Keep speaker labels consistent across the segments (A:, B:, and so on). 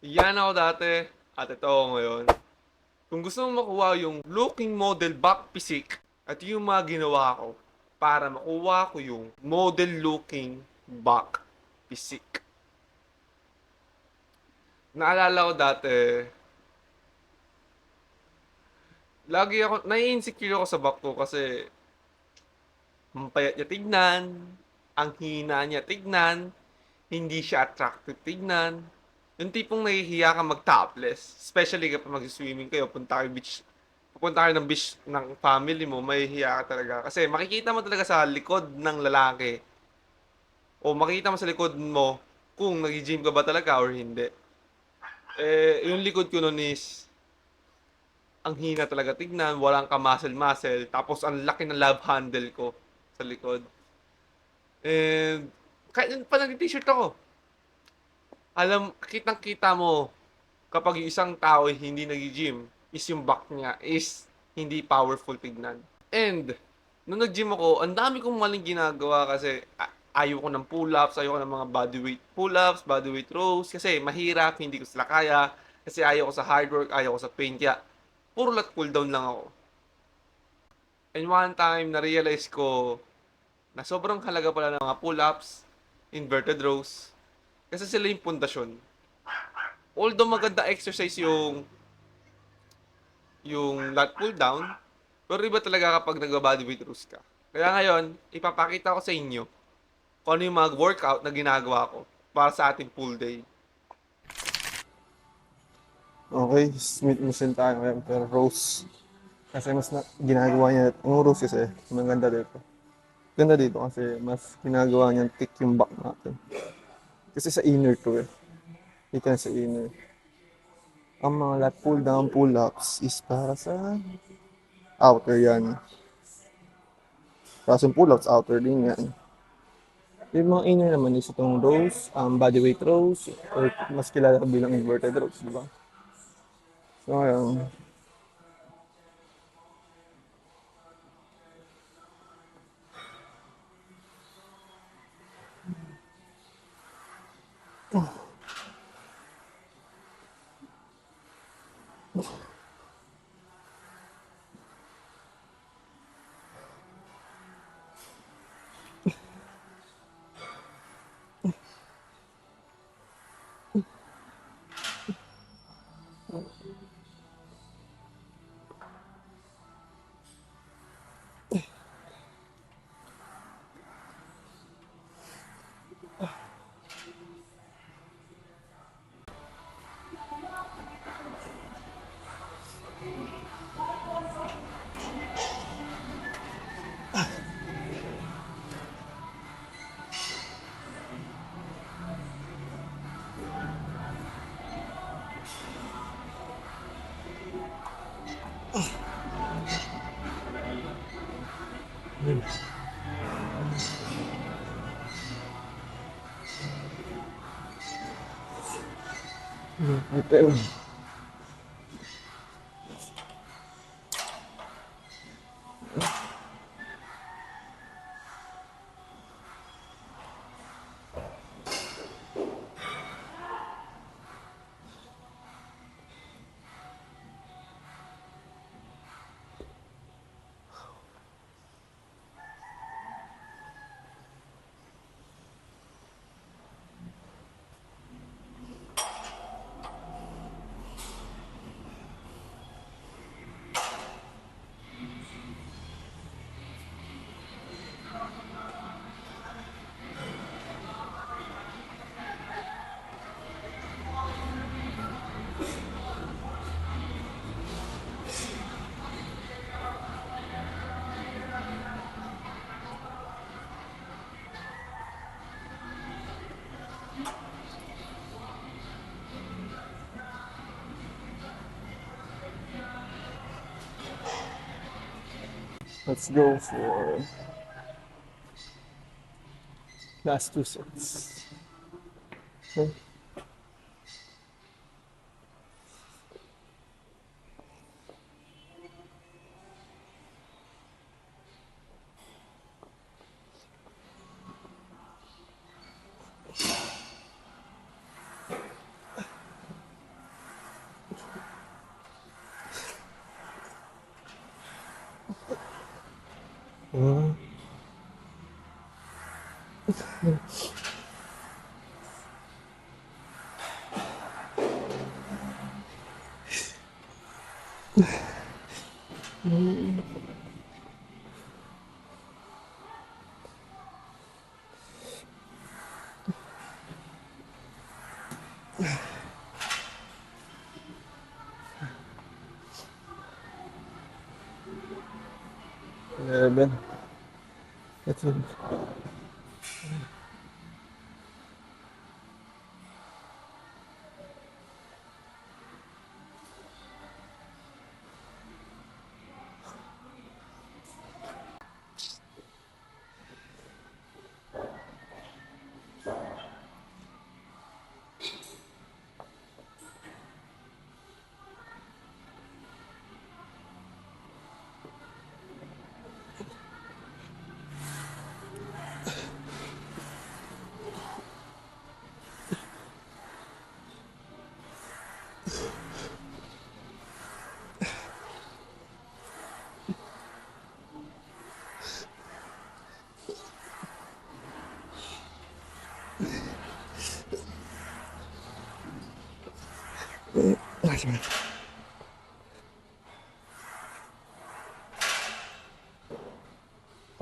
A: Yan ako dati at ito ako ngayon. Kung gusto mo makuha yung looking model back physique at yung mga ginawa ko para makuha ko yung model looking back physique. Naalala ko dati, lagi ako, nai-insecure ako sa back ko kasi ang payat niya tignan, ang hina niya tignan, hindi siya attractive tignan. Yung tipong nahihiya ka mag-topless. Especially kapag mag-swimming kayo, pupunta kayo ng beach ng family mo, mahihiya ka talaga. Kasi makikita mo talaga sa likod ng lalaki o makikita mo sa likod mo kung nag-gym ka ba talaga or hindi. Yung likod ko nun is ang hina talaga tignan, walang ka-muscle-muscle, tapos ang laki ng love handle ko sa likod. And kahit pa nag-t-shirt ako, kitang-kita mo kapag yung isang tao ay hindi nag-gym, is yung back niya is hindi powerful tignan. And, nung nag-gym ako, ang dami kong maling ginagawa kasi ayaw ko ng pull-ups, ayaw ko ng mga bodyweight pull-ups, bodyweight rows, kasi mahirap, hindi ko sila kaya, kasi ayaw ko sa hard work, ayaw ko sa pain, kaya puro lat cool down lang ako. And one time, na-realize ko na sobrang halaga pala ng mga pull-ups, inverted rows, kasi sila yung pundasyon. Although maganda exercise yung lat pull down, pero iba talaga kapag nagba-bodyweight rows ka. Kaya ngayon, ipapakita ko sa inyo kung ano yung mga workout na ginagawa ko para sa ating full day.
B: Okay, Smith machine tayo ngayon, pero Rose. Kasi ginagawa niya, yung Rose kasi, maganda dito. Ganda dito kasi mas ginagawa niya thick yung back natin. Kasi sa inner to eh. Ito sa inner. Ang mga lat pull down, pull ups is para sa outer yan. Tapos yung pull ups, outer din yan. Yung mga inner naman is itong rows, bodyweight rows, or mas kilala bilang inverted rows, di ba? So, ayun. Ito yun. Let's go for last two sets. Okay. Hmm. Eleven. That's it.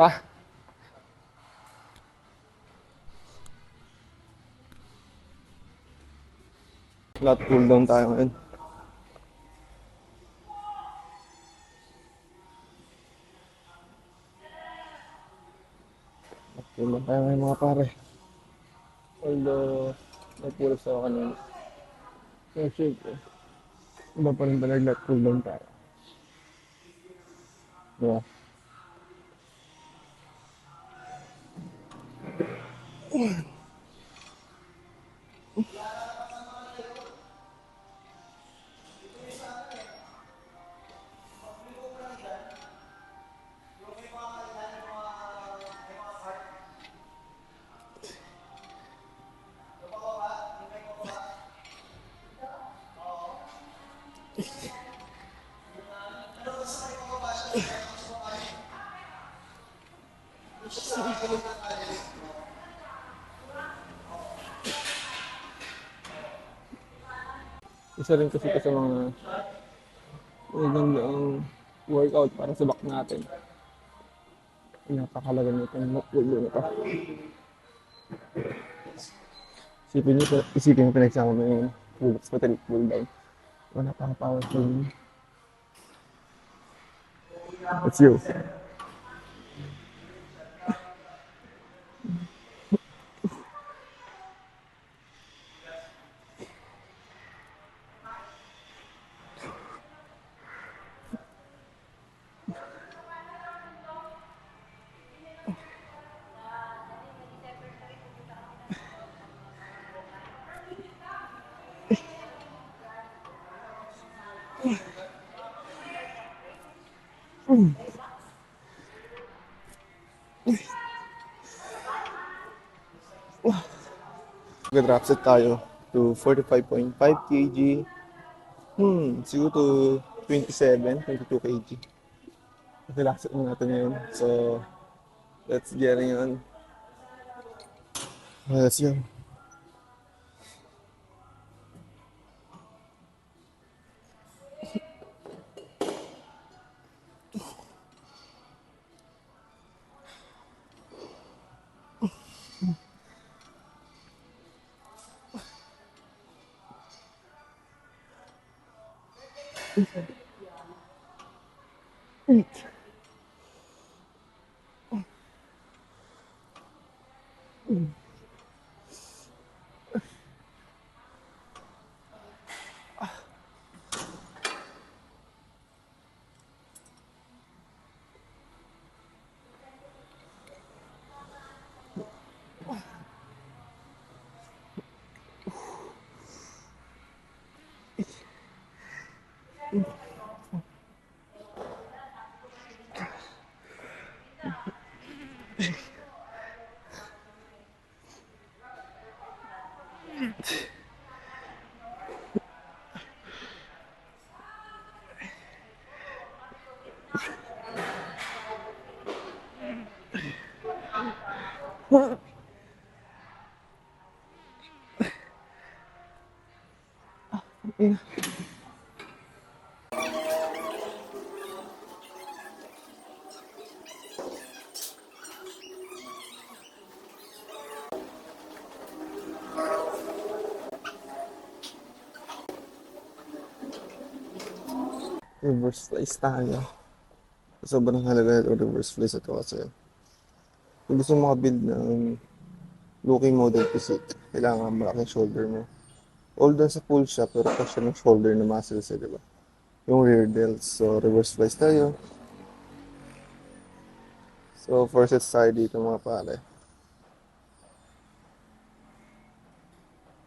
B: Ah, lat cool down tayo ngayon. Cool down tayo ngayon mga pare. Although, nagpulos ako kanina. Pero syempre, iba pa rin talaga lat cool down tayo. Yeah. Isa rin kasi ito sa mga magandang workout para sa back natin. Napakalaga nito yung lat cool down ito. Isipin nyo pinagsama mo yung full box pa cool down. Wala pang powerful. It's you. Mag-drop set tayo to 45.5 kg. Siguro to 27, 22 kg. Relax mo natin ngayon. So, let's get it on. Let's go. Eh, reverse flies tayo. Sobrang halaga ng reverse flies ito kasi kung gusto mo makabuild ng looking model physique, kailangan malaking shoulder mo. Although sa full siya, pero pa siya ng shoulder na muscles eh, di ba? Yung rear delts. So, reverse flies tayo. So, four sets tayo dito mga pare.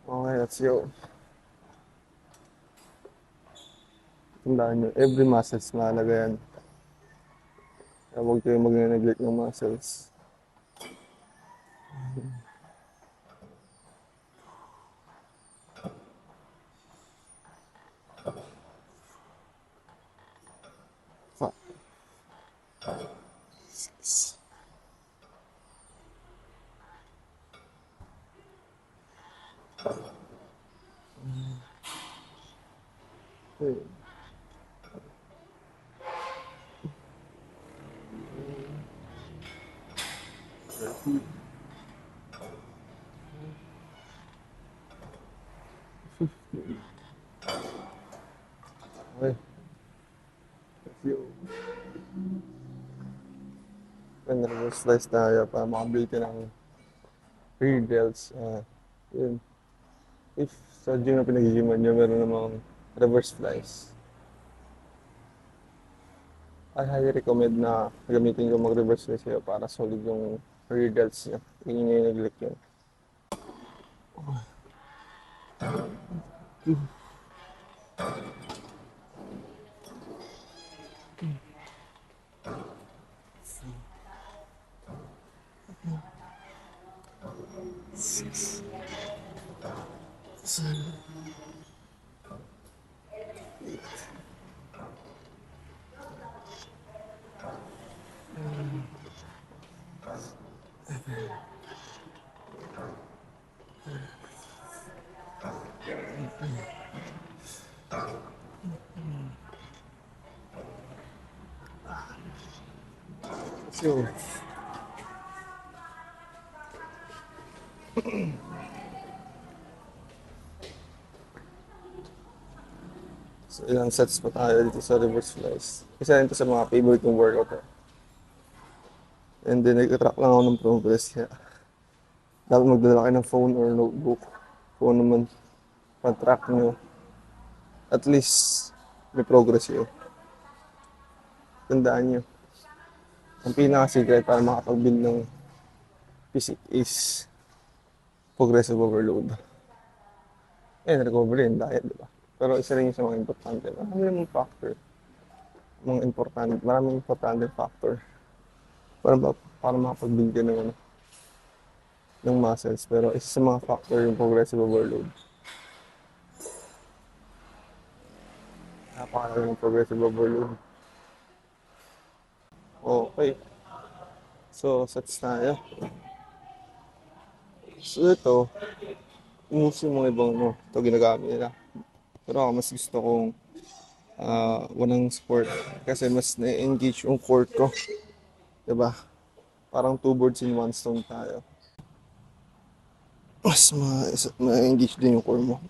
B: Okay, let's go. Tandaan nyo, every muscles mahalaga yan. Kaya huwag kayo mag-neglect ng muscles. Five, six, seven, okay, let's go. Then reverse slice tayo para makabuild ka ng rear delts. Yun. If sa gym na pinag-gyman nyo, meron namang reverse flies. I highly recommend na gamitin ko mag-reverse flies kayo para solid yung rear delts nyo. Hindi nyo neglect yun. Six, seven, let's go. So, ilang sets pa tayo dito sa reverse flies. Isa rin to sa mga favorite kong workout. Eh. And then, nag-track lang ako ng progress. Kaya, dapat magdala kayo ng phone or notebook. Kung ano man, pan-track nyo. At least, may progress yun. Tandaan nyo. Ang pinaka-secret para makapag-build ng physique is progressive overload. And recovery and diet, di ba? Pero isa rin yung sa mga importante. Maraming factor. Maraming importante factor para makapag-build ka ng, ng muscles. Pero isa sa mga factor yung progressive overload. Napakalaga ng progressive overload. Okay. So, sets tayo. So, ito, uso yung mga ibang ito ginagamit nila. Pero ako mas gusto kong walang sport kasi mas na-engage yung core ko. Diba? Parang two birds in one stone tayo. Mas ma-engage din yung core mo.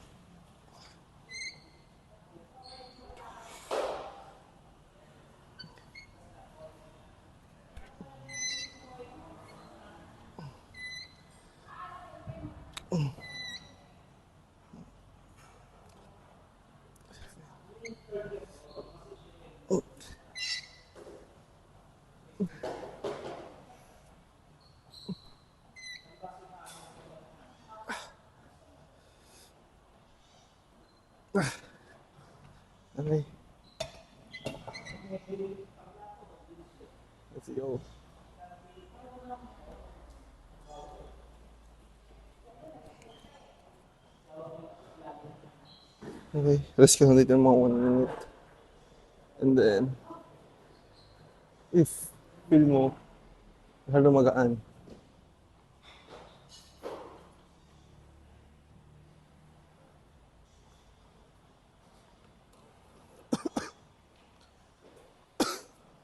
B: Okay. Let's go. Okay. Rest ka na dito ng mga 1 minute. And then, if feel mo, masyado magaan,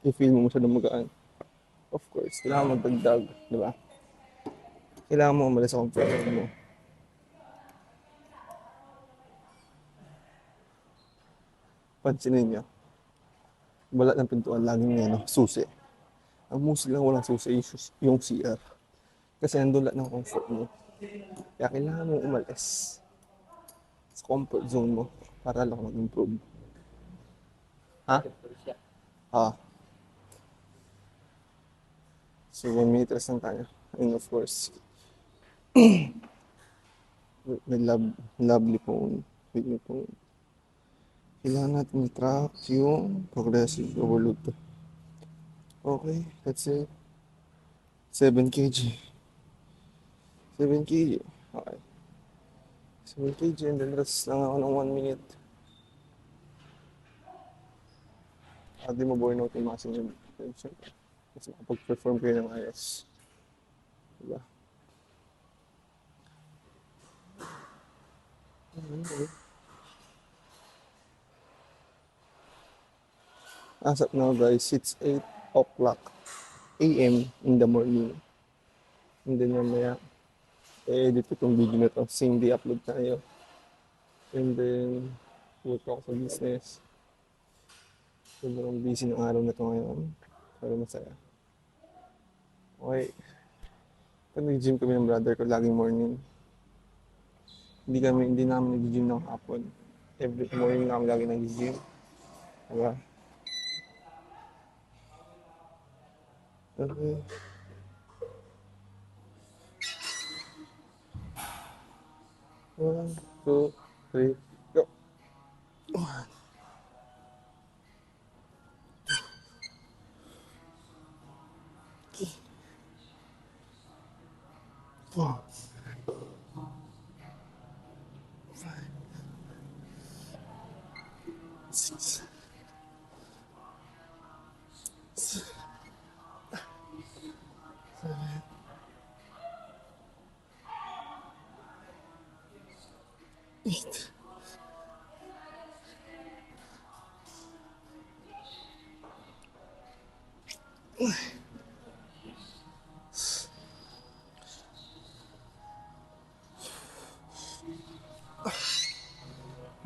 B: i-feel mo masyadong magaan. Of course, kailangan mo magdagdag, di ba? Kailangan mo umalis sa comfort zone mo. Pansinin niyo, wala ng pintuan, laging ano, susi. Ang musik lang walang susi, yung CR. Kasi nandun lahat ng comfort mo. Kaya kailangan mo umalis sa comfort zone mo para lang mag-improve. Ha? Ah, so 1 minute rest lang tayo. And of course, may lovely phone. With my phone. Kailangan natin i-track yung progressive overload. Okay, that's it. 7 kg. 7 kg. Okay. 7 kg and then rest lang ako ng 1 minute. Di mo burnout yung muscle nyo. Siyempre, mas makapag-perform kayo ng ayos. Diba? Okay. As of now guys, it's 8 o'clock AM in the morning. And then mamaya, edit ko itong video na to. Same day upload tayo. And then, work ako sa business. Sobrang busy ng araw na to ngayon. Pero masaya. Okay. Pag nag-gym kami ng brother ko, laging morning. Hindi namin nag-gym ng hapon. Every morning namin lagi nag-gym. Diba? Okay. One, two, three, go. One, four, 6,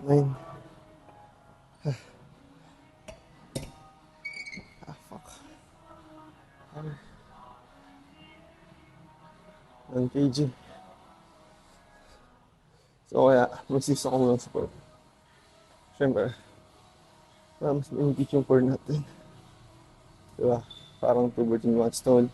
B: 8, 9. Fuck. 1 kg. So kaya, mag-6 ako ng support. Siyempre, para mas ma-engage yung core natin. Diba? Parang 2 birds in one stone.